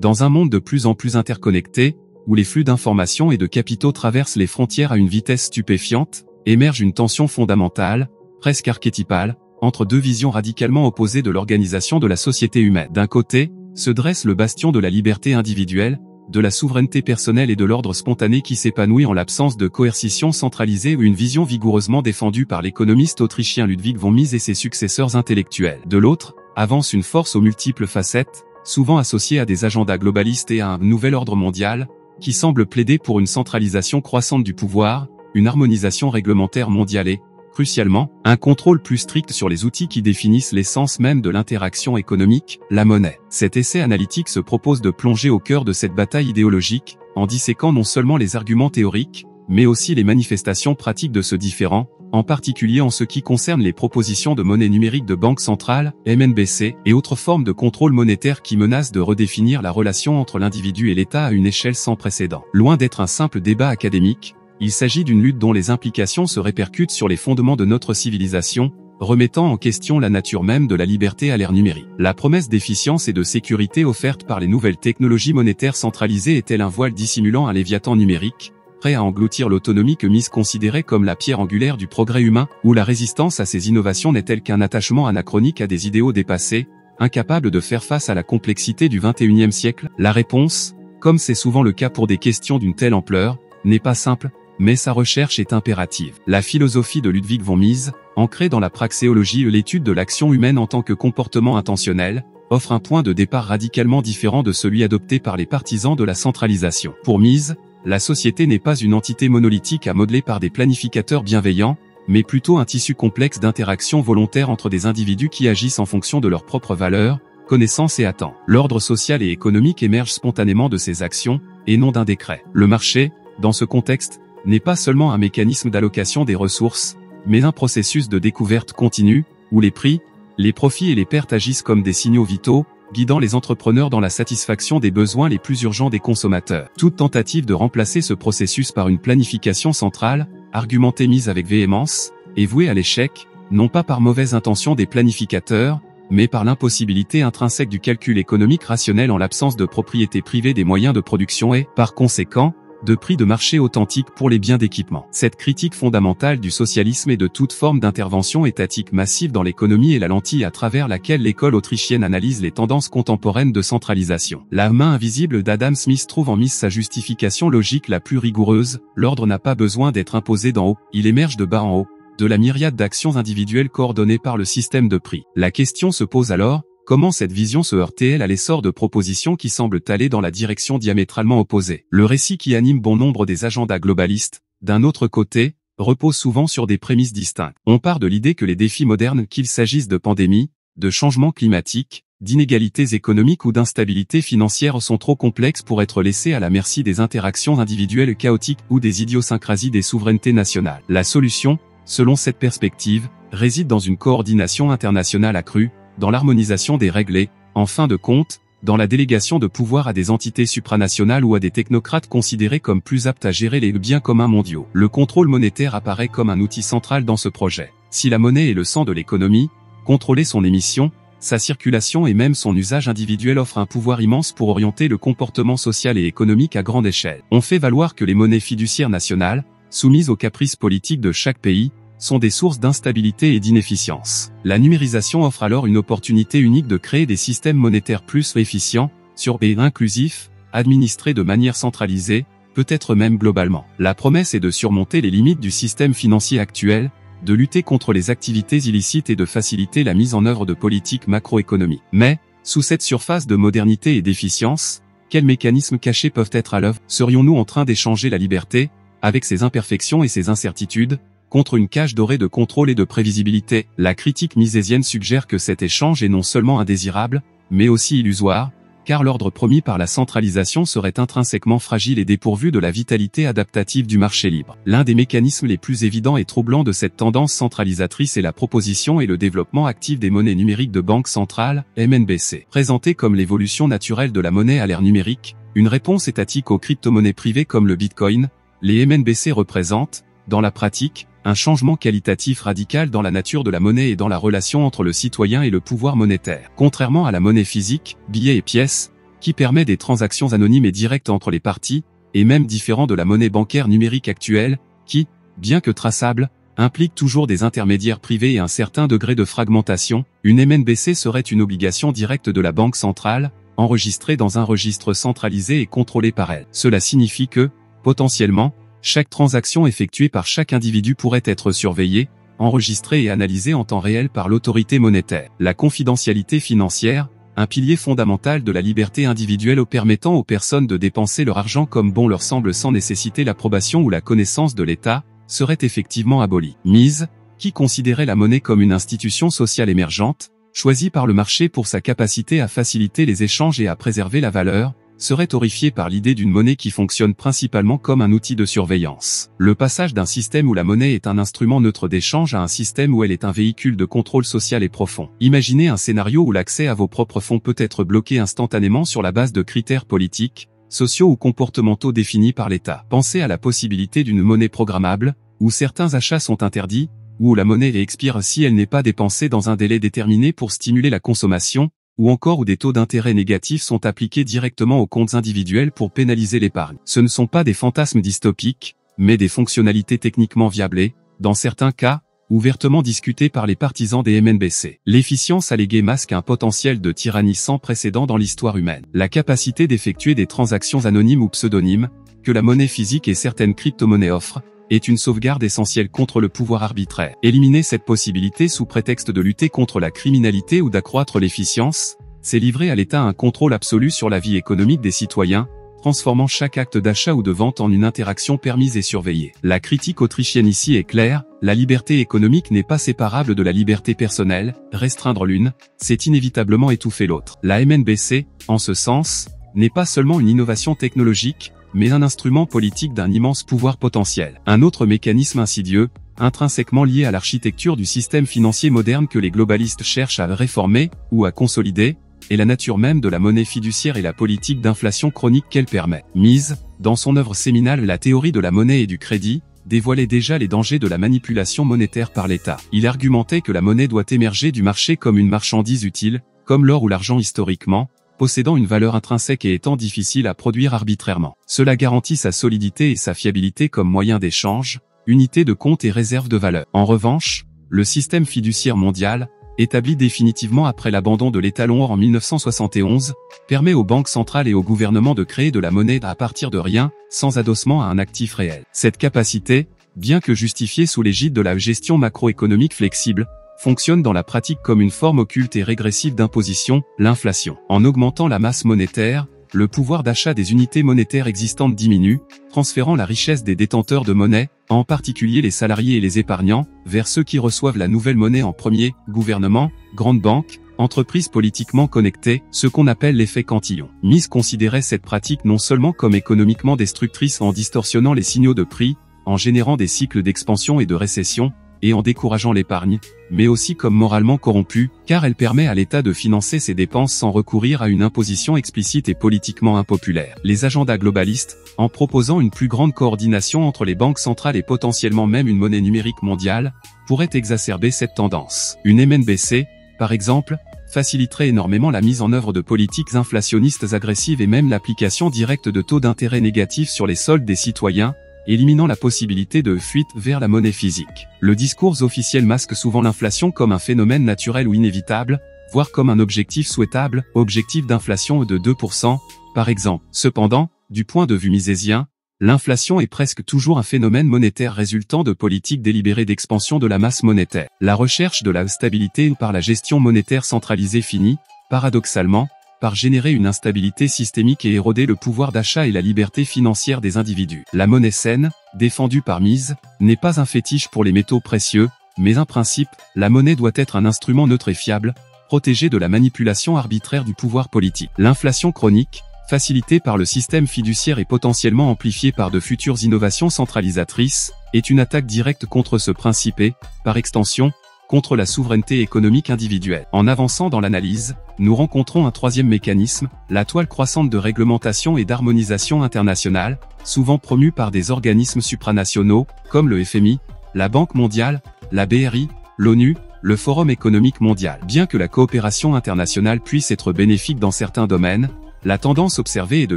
Dans un monde de plus en plus interconnecté, où les flux d'informations et de capitaux traversent les frontières à une vitesse stupéfiante, émerge une tension fondamentale, presque archétypale, entre deux visions radicalement opposées de l'organisation de la société humaine. D'un côté, se dresse le bastion de la liberté individuelle, de la souveraineté personnelle et de l'ordre spontané qui s'épanouit en l'absence de coercition centralisée ou une vision vigoureusement défendue par l'économiste autrichien Ludwig von Mises et ses successeurs intellectuels. De l'autre, avance une force aux multiples facettes, souvent associée à des agendas globalistes et à un nouvel ordre mondial, qui semble plaider pour une centralisation croissante du pouvoir, une harmonisation réglementaire mondiale et, crucialement, un contrôle plus strict sur les outils qui définissent l'essence même de l'interaction économique, la monnaie. Cet essai analytique se propose de plonger au cœur de cette bataille idéologique, en disséquant non seulement les arguments théoriques, mais aussi les manifestations pratiques de ce différend, en particulier en ce qui concerne les propositions de monnaie numérique de banque centrale, MNBC, et autres formes de contrôle monétaire qui menacent de redéfinir la relation entre l'individu et l'État à une échelle sans précédent. Loin d'être un simple débat académique, il s'agit d'une lutte dont les implications se répercutent sur les fondements de notre civilisation, remettant en question la nature même de la liberté à l'ère numérique. La promesse d'efficience et de sécurité offerte par les nouvelles technologies monétaires centralisées est-elle un voile dissimulant un léviathan numérique, prêt à engloutir l'autonomie que Mises considérait comme la pierre angulaire du progrès humain, ou la résistance à ces innovations n'est-elle qu'un attachement anachronique à des idéaux dépassés, incapable de faire face à la complexité du XXIe siècle? La réponse, comme c'est souvent le cas pour des questions d'une telle ampleur, n'est pas simple, mais sa recherche est impérative. La philosophie de Ludwig von Mises, ancrée dans la praxéologie et l'étude de l'action humaine en tant que comportement intentionnel, offre un point de départ radicalement différent de celui adopté par les partisans de la centralisation. Pour Mises, la société n'est pas une entité monolithique à modeler par des planificateurs bienveillants, mais plutôt un tissu complexe d'interactions volontaires entre des individus qui agissent en fonction de leurs propres valeurs, connaissances et attentes. L'ordre social et économique émerge spontanément de ces actions, et non d'un décret. Le marché, dans ce contexte, n'est pas seulement un mécanisme d'allocation des ressources, mais un processus de découverte continue, où les prix, les profits et les pertes agissent comme des signaux vitaux, guidant les entrepreneurs dans la satisfaction des besoins les plus urgents des consommateurs. Toute tentative de remplacer ce processus par une planification centrale, argumentée mise avec véhémence, est vouée à l'échec, non pas par mauvaise intention des planificateurs, mais par l'impossibilité intrinsèque du calcul économique rationnel en l'absence de propriété privée des moyens de production et, par conséquent, de prix de marché authentiques pour les biens d'équipement. Cette critique fondamentale du socialisme et de toute forme d'intervention étatique massive dans l'économie est la lentille à travers laquelle l'école autrichienne analyse les tendances contemporaines de centralisation. La main invisible d'Adam Smith trouve en Mises sa justification logique la plus rigoureuse: l'ordre n'a pas besoin d'être imposé d'en haut, il émerge de bas en haut, de la myriade d'actions individuelles coordonnées par le système de prix. La question se pose alors: comment cette vision se heurte-t-elle à l'essor de propositions qui semblent aller dans la direction diamétralement opposée? Le récit qui anime bon nombre des agendas globalistes, d'un autre côté, repose souvent sur des prémices distinctes. On part de l'idée que les défis modernes, qu'il s'agisse de pandémie, de changement climatique, d'inégalités économiques ou d'instabilité financière, sont trop complexes pour être laissés à la merci des interactions individuelles chaotiques ou des idiosyncrasies des souverainetés nationales. La solution, selon cette perspective, réside dans une coordination internationale accrue, dans l'harmonisation des règles et, en fin de compte, dans la délégation de pouvoir à des entités supranationales ou à des technocrates considérés comme plus aptes à gérer les biens communs mondiaux. Le contrôle monétaire apparaît comme un outil central dans ce projet. Si la monnaie est le sang de l'économie, contrôler son émission, sa circulation et même son usage individuel offre un pouvoir immense pour orienter le comportement social et économique à grande échelle. On fait valoir que les monnaies fiduciaires nationales, soumises aux caprices politiques de chaque pays, sont des sources d'instabilité et d'inefficience. La numérisation offre alors une opportunité unique de créer des systèmes monétaires plus efficients, sûrs et inclusifs, administrés de manière centralisée, peut-être même globalement. La promesse est de surmonter les limites du système financier actuel, de lutter contre les activités illicites et de faciliter la mise en œuvre de politiques macroéconomiques. Mais, sous cette surface de modernité et d'efficience, quels mécanismes cachés peuvent être à l'œuvre? Serions-nous en train d'échanger la liberté, avec ses imperfections et ses incertitudes, contre une cage dorée de contrôle et de prévisibilité? La critique misésienne suggère que cet échange est non seulement indésirable, mais aussi illusoire, car l'ordre promis par la centralisation serait intrinsèquement fragile et dépourvu de la vitalité adaptative du marché libre. L'un des mécanismes les plus évidents et troublants de cette tendance centralisatrice est la proposition et le développement actif des monnaies numériques de banque centrale, MNBC. Présentée comme l'évolution naturelle de la monnaie à l'ère numérique, une réponse étatique aux crypto-monnaies privées comme le Bitcoin, les MNBC représentent, dans la pratique, un changement qualitatif radical dans la nature de la monnaie et dans la relation entre le citoyen et le pouvoir monétaire. Contrairement à la monnaie physique, billets et pièces, qui permet des transactions anonymes et directes entre les parties, et même différent de la monnaie bancaire numérique actuelle, qui, bien que traçable, implique toujours des intermédiaires privés et un certain degré de fragmentation. Une MNBC serait une obligation directe de la Banque centrale, enregistrée dans un registre centralisé et contrôlé par elle. Cela signifie que, potentiellement, chaque transaction effectuée par chaque individu pourrait être surveillée, enregistrée et analysée en temps réel par l'autorité monétaire. La confidentialité financière, un pilier fondamental de la liberté individuelle permettant aux personnes de dépenser leur argent comme bon leur semble sans nécessiter l'approbation ou la connaissance de l'État, serait effectivement abolie. Mises, qui considérait la monnaie comme une institution sociale émergente, choisie par le marché pour sa capacité à faciliter les échanges et à préserver la valeur, serait horrifié par l'idée d'une monnaie qui fonctionne principalement comme un outil de surveillance. Le passage d'un système où la monnaie est un instrument neutre d'échange à un système où elle est un véhicule de contrôle social est profond. Imaginez un scénario où l'accès à vos propres fonds peut être bloqué instantanément sur la base de critères politiques, sociaux ou comportementaux définis par l'État. Pensez à la possibilité d'une monnaie programmable, où certains achats sont interdits, ou où la monnaie expire si elle n'est pas dépensée dans un délai déterminé pour stimuler la consommation, ou encore où des taux d'intérêt négatifs sont appliqués directement aux comptes individuels pour pénaliser l'épargne. Ce ne sont pas des fantasmes dystopiques, mais des fonctionnalités techniquement viables et, dans certains cas, ouvertement discutées par les partisans des MNBC. L'efficience alléguée masque un potentiel de tyrannie sans précédent dans l'histoire humaine. La capacité d'effectuer des transactions anonymes ou pseudonymes, que la monnaie physique et certaines crypto-monnaies offrent, est une sauvegarde essentielle contre le pouvoir arbitraire. Éliminer cette possibilité sous prétexte de lutter contre la criminalité ou d'accroître l'efficience, c'est livrer à l'État un contrôle absolu sur la vie économique des citoyens, transformant chaque acte d'achat ou de vente en une interaction permise et surveillée. La critique autrichienne ici est claire, la liberté économique n'est pas séparable de la liberté personnelle, restreindre l'une, c'est inévitablement étouffer l'autre. La MNBC, en ce sens, n'est pas seulement une innovation technologique, mais un instrument politique d'un immense pouvoir potentiel. Un autre mécanisme insidieux, intrinsèquement lié à l'architecture du système financier moderne que les globalistes cherchent à réformer, ou à consolider, est la nature même de la monnaie fiduciaire et la politique d'inflation chronique qu'elle permet. Mises, dans son œuvre séminale La théorie de la monnaie et du crédit, dévoilait déjà les dangers de la manipulation monétaire par l'État. Il argumentait que la monnaie doit émerger du marché comme une marchandise utile, comme l'or ou l'argent historiquement, possédant une valeur intrinsèque et étant difficile à produire arbitrairement. Cela garantit sa solidité et sa fiabilité comme moyen d'échange, unité de compte et réserve de valeur. En revanche, le système fiduciaire mondial, établi définitivement après l'abandon de l'étalon or en 1971, permet aux banques centrales et aux gouvernements de créer de la monnaie à partir de rien, sans adossement à un actif réel. Cette capacité, bien que justifiée sous l'égide de la gestion macroéconomique flexible, fonctionne dans la pratique comme une forme occulte et régressive d'imposition, l'inflation. En augmentant la masse monétaire, le pouvoir d'achat des unités monétaires existantes diminue, transférant la richesse des détenteurs de monnaie, en particulier les salariés et les épargnants, vers ceux qui reçoivent la nouvelle monnaie en premier, gouvernements, grandes banques, entreprises politiquement connectées, ce qu'on appelle l'effet Cantillon. Mises considérait cette pratique non seulement comme économiquement destructrice en distorsionnant les signaux de prix, en générant des cycles d'expansion et de récession, et en décourageant l'épargne, mais aussi comme moralement corrompue, car elle permet à l'État de financer ses dépenses sans recourir à une imposition explicite et politiquement impopulaire. Les agendas globalistes, en proposant une plus grande coordination entre les banques centrales et potentiellement même une monnaie numérique mondiale, pourraient exacerber cette tendance. Une MNBC, par exemple, faciliterait énormément la mise en œuvre de politiques inflationnistes agressives et même l'application directe de taux d'intérêt négatifs sur les soldes des citoyens, éliminant la possibilité de fuite vers la monnaie physique. Le discours officiel masque souvent l'inflation comme un phénomène naturel ou inévitable, voire comme un objectif souhaitable, objectif d'inflation de 2%, par exemple. Cependant, du point de vue misésien, l'inflation est presque toujours un phénomène monétaire résultant de politiques délibérées d'expansion de la masse monétaire. La recherche de la stabilité par la gestion monétaire centralisée finit, paradoxalement, par générer une instabilité systémique et éroder le pouvoir d'achat et la liberté financière des individus. La monnaie saine, défendue par Mises, n'est pas un fétiche pour les métaux précieux, mais un principe, la monnaie doit être un instrument neutre et fiable, protégé de la manipulation arbitraire du pouvoir politique. L'inflation chronique, facilitée par le système fiduciaire et potentiellement amplifiée par de futures innovations centralisatrices, est une attaque directe contre ce principe et, par extension, contre la souveraineté économique individuelle. En avançant dans l'analyse, nous rencontrons un troisième mécanisme, la toile croissante de réglementation et d'harmonisation internationale, souvent promue par des organismes supranationaux, comme le FMI, la Banque mondiale, la BRI, l'ONU, le Forum économique mondial. Bien que la coopération internationale puisse être bénéfique dans certains domaines, La tendance observée est de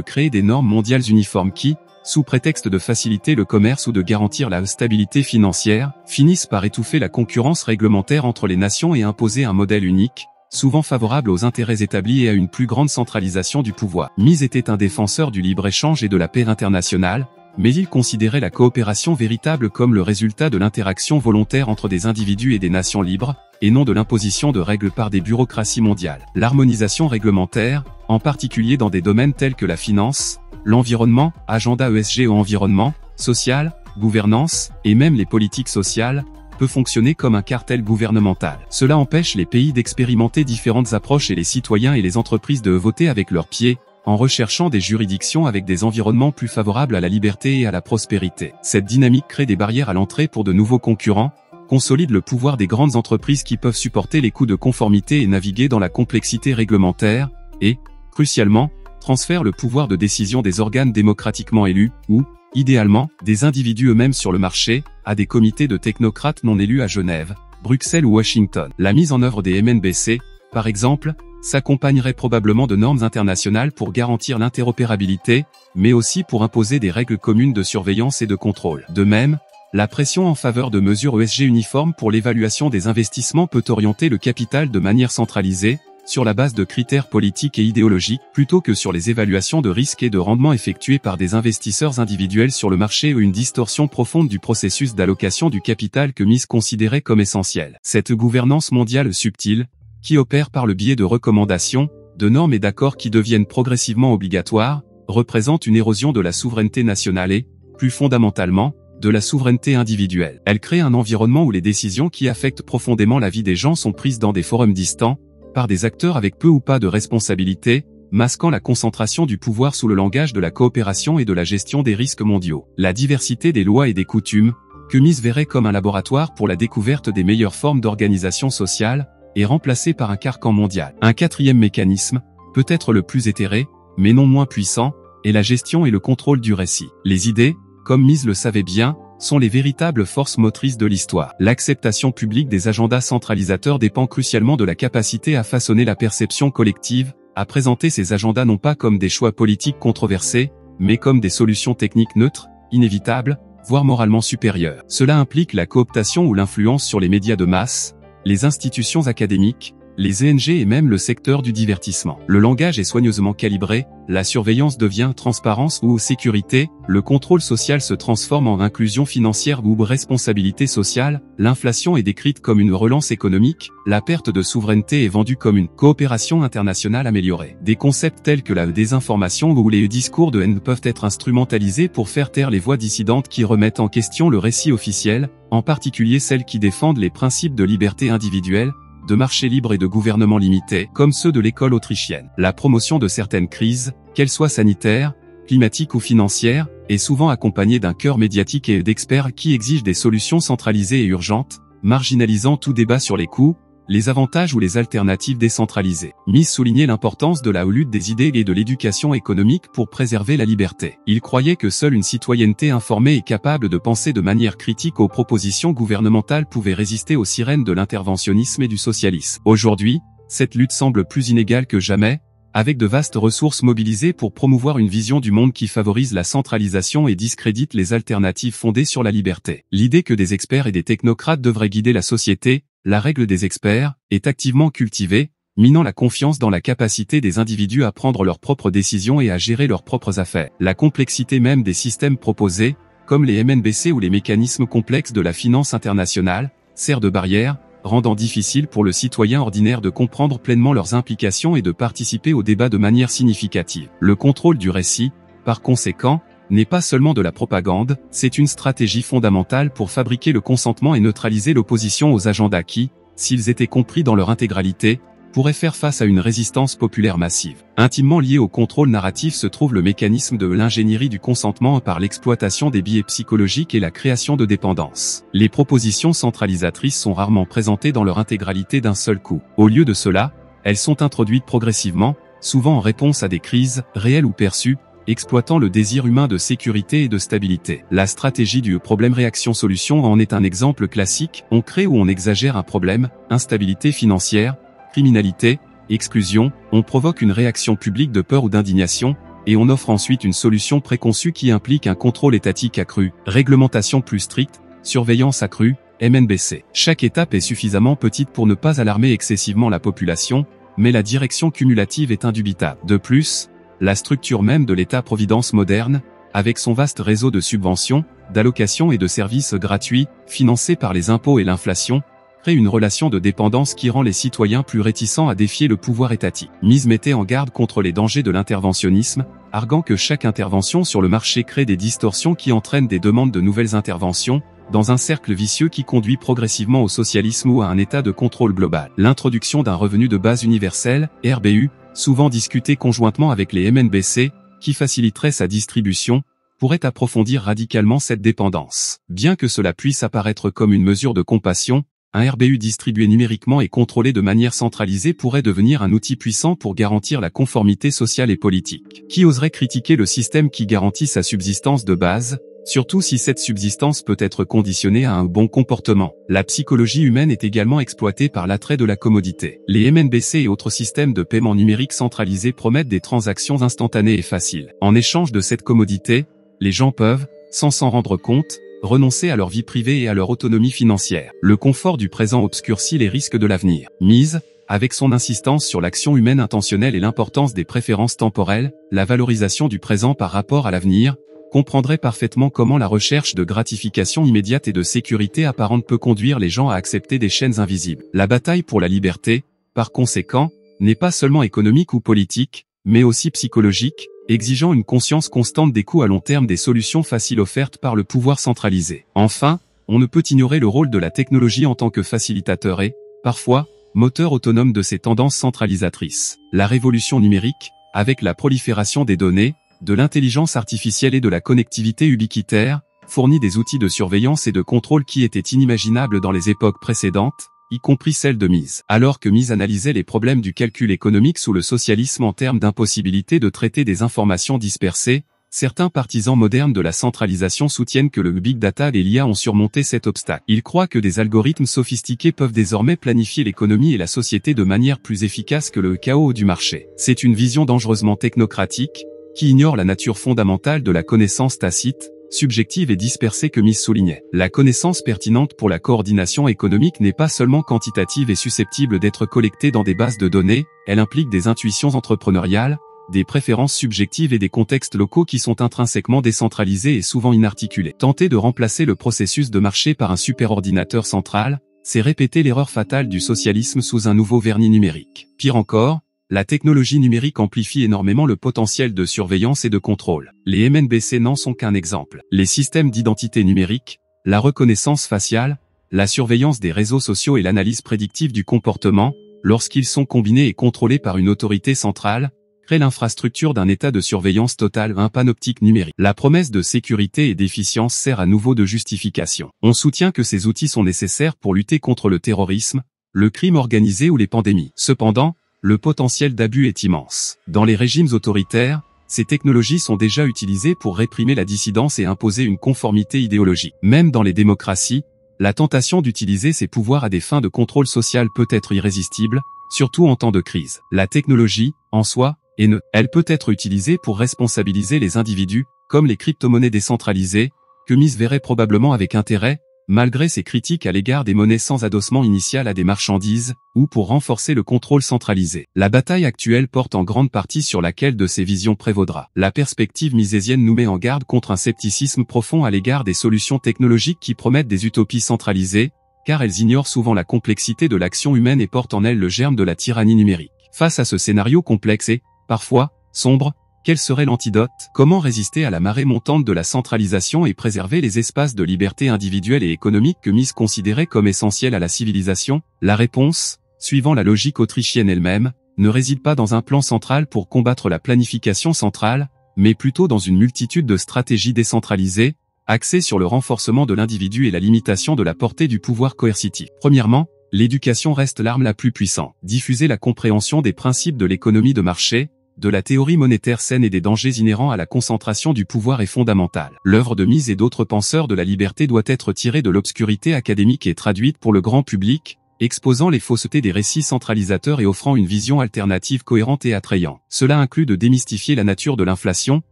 créer des normes mondiales uniformes qui, sous prétexte de faciliter le commerce ou de garantir la stabilité financière, finissent par étouffer la concurrence réglementaire entre les nations et imposer un modèle unique, souvent favorable aux intérêts établis et à une plus grande centralisation du pouvoir. Mises était un défenseur du libre-échange et de la paix internationale, mais il considérait la coopération véritable comme le résultat de l'interaction volontaire entre des individus et des nations libres, et non de l'imposition de règles par des bureaucraties mondiales. L'harmonisation réglementaire, en particulier dans des domaines tels que la finance, l'environnement, agenda ESG ou environnement, social, gouvernance, et même les politiques sociales, peut fonctionner comme un cartel gouvernemental. Cela empêche les pays d'expérimenter différentes approches et les citoyens et les entreprises de voter avec leurs pieds, en recherchant des juridictions avec des environnements plus favorables à la liberté et à la prospérité. Cette dynamique crée des barrières à l'entrée pour de nouveaux concurrents, consolide le pouvoir des grandes entreprises qui peuvent supporter les coûts de conformité et naviguer dans la complexité réglementaire, et, crucialement, transfère le pouvoir de décision des organes démocratiquement élus, ou, idéalement, des individus eux-mêmes sur le marché, à des comités de technocrates non élus à Genève, Bruxelles ou Washington. La mise en œuvre des MNBC, par exemple, s'accompagnerait probablement de normes internationales pour garantir l'interopérabilité, mais aussi pour imposer des règles communes de surveillance et de contrôle. De même, la pression en faveur de mesures ESG uniformes pour l'évaluation des investissements peut orienter le capital de manière centralisée, sur la base de critères politiques et idéologiques, plutôt que sur les évaluations de risques et de rendement effectuées par des investisseurs individuels sur le marché ou une distorsion profonde du processus d'allocation du capital que Mises considérait comme essentiel. Cette gouvernance mondiale subtile, qui opère par le biais de recommandations, de normes et d'accords qui deviennent progressivement obligatoires, représente une érosion de la souveraineté nationale et, plus fondamentalement, de la souveraineté individuelle. Elle crée un environnement où les décisions qui affectent profondément la vie des gens sont prises dans des forums distants, par des acteurs avec peu ou pas de responsabilité, masquant la concentration du pouvoir sous le langage de la coopération et de la gestion des risques mondiaux. La diversité des lois et des coutumes, que Mises verrait comme un laboratoire pour la découverte des meilleures formes d'organisation sociale, est remplacée par un carcan mondial. Un quatrième mécanisme, peut-être le plus éthéré, mais non moins puissant, est la gestion et le contrôle du récit. Les idées, comme Mises le savait bien, sont les véritables forces motrices de l'histoire. L'acceptation publique des agendas centralisateurs dépend crucialement de la capacité à façonner la perception collective, à présenter ces agendas non pas comme des choix politiques controversés, mais comme des solutions techniques neutres, inévitables, voire moralement supérieures. Cela implique la cooptation ou l'influence sur les médias de masse, les institutions académiques, les ONG et même le secteur du divertissement. Le langage est soigneusement calibré, la surveillance devient transparence ou sécurité, le contrôle social se transforme en inclusion financière ou responsabilité sociale, l'inflation est décrite comme une relance économique, la perte de souveraineté est vendue comme une coopération internationale améliorée. Des concepts tels que la désinformation ou les discours de haine peuvent être instrumentalisés pour faire taire les voix dissidentes qui remettent en question le récit officiel, en particulier celles qui défendent les principes de liberté individuelle, de marché libre et de gouvernement limité, comme ceux de l'école autrichienne. La promotion de certaines crises, qu'elles soient sanitaires, climatiques ou financières, est souvent accompagnée d'un cœur médiatique et d'experts qui exigent des solutions centralisées et urgentes, marginalisant tout débat sur les coûts, les avantages ou les alternatives décentralisées. Mises soulignait l'importance de la lutte des idées et de l'éducation économique pour préserver la liberté. Il croyait que seule une citoyenneté informée et capable de penser de manière critique aux propositions gouvernementales pouvait résister aux sirènes de l'interventionnisme et du socialisme. Aujourd'hui, cette lutte semble plus inégale que jamais, avec de vastes ressources mobilisées pour promouvoir une vision du monde qui favorise la centralisation et discrédite les alternatives fondées sur la liberté. L'idée que des experts et des technocrates devraient guider la société, la règle des experts, est activement cultivée, minant la confiance dans la capacité des individus à prendre leurs propres décisions et à gérer leurs propres affaires. La complexité même des systèmes proposés, comme les MNBC ou les mécanismes complexes de la finance internationale, sert de barrière, rendant difficile pour le citoyen ordinaire de comprendre pleinement leurs implications et de participer au débat de manière significative. Le contrôle du récit, par conséquent, n'est pas seulement de la propagande, c'est une stratégie fondamentale pour fabriquer le consentement et neutraliser l'opposition aux agendas qui, s'ils étaient compris dans leur intégralité, pourraient faire face à une résistance populaire massive. Intimement lié au contrôle narratif se trouve le mécanisme de l'ingénierie du consentement par l'exploitation des biais psychologiques et la création de dépendance. Les propositions centralisatrices sont rarement présentées dans leur intégralité d'un seul coup. Au lieu de cela, elles sont introduites progressivement, souvent en réponse à des crises, réelles ou perçues, exploitant le désir humain de sécurité et de stabilité. La stratégie du problème-réaction-solution en est un exemple classique. On crée ou on exagère un problème, instabilité financière, criminalité, exclusion, on provoque une réaction publique de peur ou d'indignation, et on offre ensuite une solution préconçue qui implique un contrôle étatique accru, réglementation plus stricte, surveillance accrue, MNBC. Chaque étape est suffisamment petite pour ne pas alarmer excessivement la population, mais la direction cumulative est indubitable. De plus, la structure même de l'État-providence moderne, avec son vaste réseau de subventions, d'allocations et de services gratuits, financés par les impôts et l'inflation, crée une relation de dépendance qui rend les citoyens plus réticents à défier le pouvoir étatique. Mise mettait en garde contre les dangers de l'interventionnisme, arguant que chaque intervention sur le marché crée des distorsions qui entraînent des demandes de nouvelles interventions, dans un cercle vicieux qui conduit progressivement au socialisme ou à un état de contrôle global. L'introduction d'un revenu de base universel, RBU, souvent discuté conjointement avec les MNBC, qui faciliterait sa distribution, pourrait approfondir radicalement cette dépendance. Bien que cela puisse apparaître comme une mesure de compassion, un RBU distribué numériquement et contrôlé de manière centralisée pourrait devenir un outil puissant pour garantir la conformité sociale et politique. Qui oserait critiquer le système qui garantit sa subsistance de base, surtout si cette subsistance peut être conditionnée à un bon comportement? La psychologie humaine est également exploitée par l'attrait de la commodité. Les MNBC et autres systèmes de paiement numérique centralisés promettent des transactions instantanées et faciles. En échange de cette commodité, les gens peuvent, sans s'en rendre compte, renoncer à leur vie privée et à leur autonomie financière. Le confort du présent obscurcit les risques de l'avenir. Mise, avec son insistance sur l'action humaine intentionnelle et l'importance des préférences temporelles, la valorisation du présent par rapport à l'avenir, comprendrait parfaitement comment la recherche de gratification immédiate et de sécurité apparente peut conduire les gens à accepter des chaînes invisibles. La bataille pour la liberté, par conséquent, n'est pas seulement économique ou politique, mais aussi psychologique, exigeant une conscience constante des coûts à long terme des solutions faciles offertes par le pouvoir centralisé. Enfin, on ne peut ignorer le rôle de la technologie en tant que facilitateur et, parfois, moteur autonome de ces tendances centralisatrices. La révolution numérique, avec la prolifération des données, de l'intelligence artificielle et de la connectivité ubiquitaire, fournit des outils de surveillance et de contrôle qui étaient inimaginables dans les époques précédentes, y compris celle de Mise. Alors que Mise analysait les problèmes du calcul économique sous le socialisme en termes d'impossibilité de traiter des informations dispersées, certains partisans modernes de la centralisation soutiennent que le big data et l'IA ont surmonté cet obstacle. Ils croient que des algorithmes sophistiqués peuvent désormais planifier l'économie et la société de manière plus efficace que le chaos du marché. C'est une vision dangereusement technocratique, qui ignore la nature fondamentale de la connaissance tacite, subjective et dispersée que Mise soulignait. La connaissance pertinente pour la coordination économique n'est pas seulement quantitative et susceptible d'être collectée dans des bases de données, elle implique des intuitions entrepreneuriales, des préférences subjectives et des contextes locaux qui sont intrinsèquement décentralisés et souvent inarticulés. Tenter de remplacer le processus de marché par un superordinateur central, c'est répéter l'erreur fatale du socialisme sous un nouveau vernis numérique. Pire encore, la technologie numérique amplifie énormément le potentiel de surveillance et de contrôle. Les MNBC n'en sont qu'un exemple. Les systèmes d'identité numérique, la reconnaissance faciale, la surveillance des réseaux sociaux et l'analyse prédictive du comportement, lorsqu'ils sont combinés et contrôlés par une autorité centrale, créent l'infrastructure d'un état de surveillance totale, un panoptique numérique. La promesse de sécurité et d'efficience sert à nouveau de justification. On soutient que ces outils sont nécessaires pour lutter contre le terrorisme, le crime organisé ou les pandémies. Cependant, le potentiel d'abus est immense. Dans les régimes autoritaires, ces technologies sont déjà utilisées pour réprimer la dissidence et imposer une conformité idéologique. Même dans les démocraties, la tentation d'utiliser ces pouvoirs à des fins de contrôle social peut être irrésistible, surtout en temps de crise. La technologie, en soi, est neutre. Elle peut être utilisée pour responsabiliser les individus, comme les crypto-monnaies décentralisées, que Mise verrait probablement avec intérêt, malgré ses critiques à l'égard des monnaies sans adossement initial à des marchandises, ou pour renforcer le contrôle centralisé. La bataille actuelle porte en grande partie sur laquelle de ces visions prévaudra. La perspective misésienne nous met en garde contre un scepticisme profond à l'égard des solutions technologiques qui promettent des utopies centralisées, car elles ignorent souvent la complexité de l'action humaine et portent en elles le germe de la tyrannie numérique. Face à ce scénario complexe et, parfois, sombre, quel serait l'antidote? Comment résister à la marée montante de la centralisation et préserver les espaces de liberté individuelle et économique que Mise considérait comme essentiels à la civilisation? La réponse, suivant la logique autrichienne elle-même, ne réside pas dans un plan central pour combattre la planification centrale, mais plutôt dans une multitude de stratégies décentralisées, axées sur le renforcement de l'individu et la limitation de la portée du pouvoir coercitif. Premièrement, l'éducation reste l'arme la plus puissante. Diffuser la compréhension des principes de l'économie de marché, de la théorie monétaire saine et des dangers inhérents à la concentration du pouvoir est fondamentale. L'œuvre de Mise et d'autres penseurs de la liberté doit être tirée de l'obscurité académique et traduite pour le grand public, exposant les faussetés des récits centralisateurs et offrant une vision alternative cohérente et attrayante. Cela inclut de démystifier la nature de l'inflation,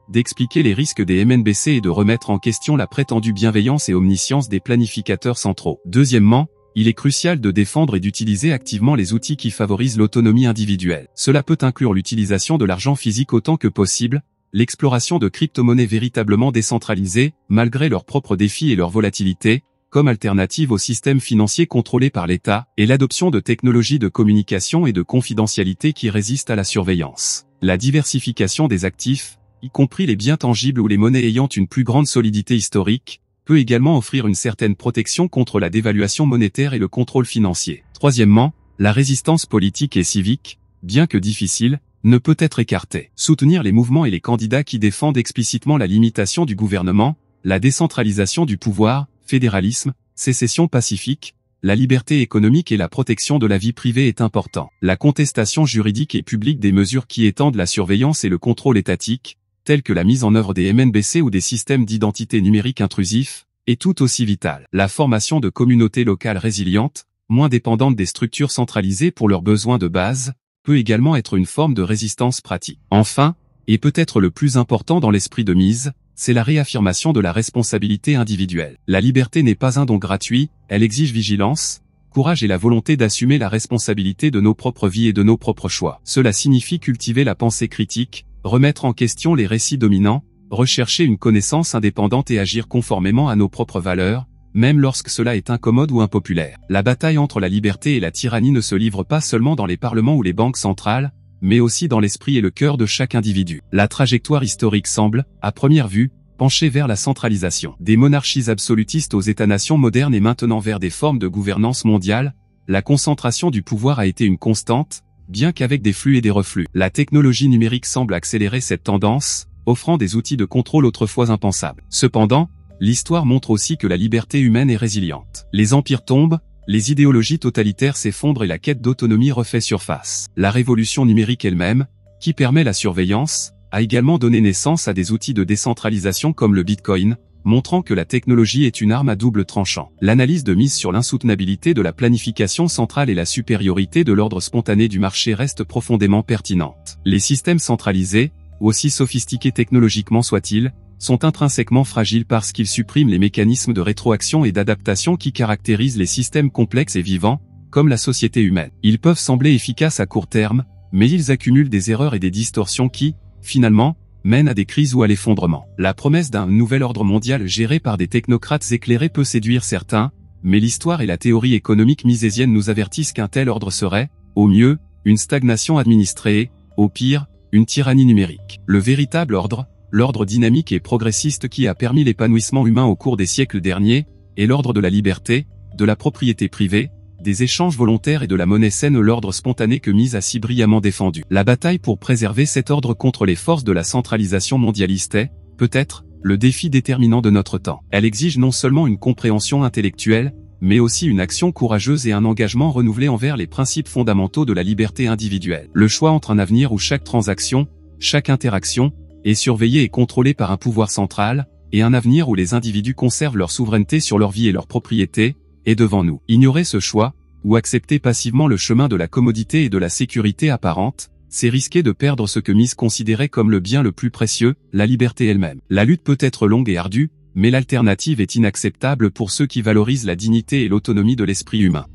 d'expliquer les risques des MNBC et de remettre en question la prétendue bienveillance et omniscience des planificateurs centraux. Deuxièmement, il est crucial de défendre et d'utiliser activement les outils qui favorisent l'autonomie individuelle. Cela peut inclure l'utilisation de l'argent physique autant que possible, l'exploration de crypto-monnaies véritablement décentralisées, malgré leurs propres défis et leur volatilité, comme alternative aux systèmes financiers contrôlés par l'État, et l'adoption de technologies de communication et de confidentialité qui résistent à la surveillance. La diversification des actifs, y compris les biens tangibles ou les monnaies ayant une plus grande solidité historique, peut également offrir une certaine protection contre la dévaluation monétaire et le contrôle financier. Troisièmement, la résistance politique et civique, bien que difficile, ne peut être écartée. Soutenir les mouvements et les candidats qui défendent explicitement la limitation du gouvernement, la décentralisation du pouvoir, fédéralisme, sécession pacifique, la liberté économique et la protection de la vie privée est important. La contestation juridique et publique des mesures qui étendent la surveillance et le contrôle étatique, telles que la mise en œuvre des MNBC ou des systèmes d'identité numérique intrusifs, est tout aussi vitale. La formation de communautés locales résilientes, moins dépendantes des structures centralisées pour leurs besoins de base, peut également être une forme de résistance pratique. Enfin, et peut-être le plus important dans l'esprit de mise, c'est la réaffirmation de la responsabilité individuelle. La liberté n'est pas un don gratuit, elle exige vigilance, courage et la volonté d'assumer la responsabilité de nos propres vies et de nos propres choix. Cela signifie cultiver la pensée critique, remettre en question les récits dominants, rechercher une connaissance indépendante et agir conformément à nos propres valeurs, même lorsque cela est incommode ou impopulaire. La bataille entre la liberté et la tyrannie ne se livre pas seulement dans les parlements ou les banques centrales, mais aussi dans l'esprit et le cœur de chaque individu. La trajectoire historique semble, à première vue, pencher vers la centralisation. Des monarchies absolutistes aux États-nations modernes et maintenant vers des formes de gouvernance mondiale, la concentration du pouvoir a été une constante, bien qu'avec des flux et des reflux. La technologie numérique semble accélérer cette tendance, offrant des outils de contrôle autrefois impensables. Cependant, l'histoire montre aussi que la liberté humaine est résiliente. Les empires tombent, les idéologies totalitaires s'effondrent et la quête d'autonomie refait surface. La révolution numérique elle-même, qui permet la surveillance, a également donné naissance à des outils de décentralisation comme le Bitcoin, montrant que la technologie est une arme à double tranchant. L'analyse de mise sur l'insoutenabilité de la planification centrale et la supériorité de l'ordre spontané du marché reste profondément pertinente. Les systèmes centralisés, aussi sophistiqués technologiquement soient-ils, sont intrinsèquement fragiles parce qu'ils suppriment les mécanismes de rétroaction et d'adaptation qui caractérisent les systèmes complexes et vivants, comme la société humaine. Ils peuvent sembler efficaces à court terme, mais ils accumulent des erreurs et des distorsions qui, finalement, mène à des crises ou à l'effondrement. La promesse d'un nouvel ordre mondial géré par des technocrates éclairés peut séduire certains, mais l'histoire et la théorie économique misésienne nous avertissent qu'un tel ordre serait, au mieux, une stagnation administrée, au pire, une tyrannie numérique. Le véritable ordre, l'ordre dynamique et progressiste qui a permis l'épanouissement humain au cours des siècles derniers, est l'ordre de la liberté, de la propriété privée, des échanges volontaires et de la monnaie saine, l'ordre spontané que Mise a si brillamment défendu. La bataille pour préserver cet ordre contre les forces de la centralisation mondialiste est, peut-être, le défi déterminant de notre temps. Elle exige non seulement une compréhension intellectuelle, mais aussi une action courageuse et un engagement renouvelé envers les principes fondamentaux de la liberté individuelle. Le choix entre un avenir où chaque transaction, chaque interaction, est surveillée et contrôlée par un pouvoir central, et un avenir où les individus conservent leur souveraineté sur leur vie et leur propriété, est devant nous. Ignorer ce choix, ou accepter passivement le chemin de la commodité et de la sécurité apparente, c'est risquer de perdre ce que Mise considérait comme le bien le plus précieux, la liberté elle-même. La lutte peut être longue et ardue, mais l'alternative est inacceptable pour ceux qui valorisent la dignité et l'autonomie de l'esprit humain.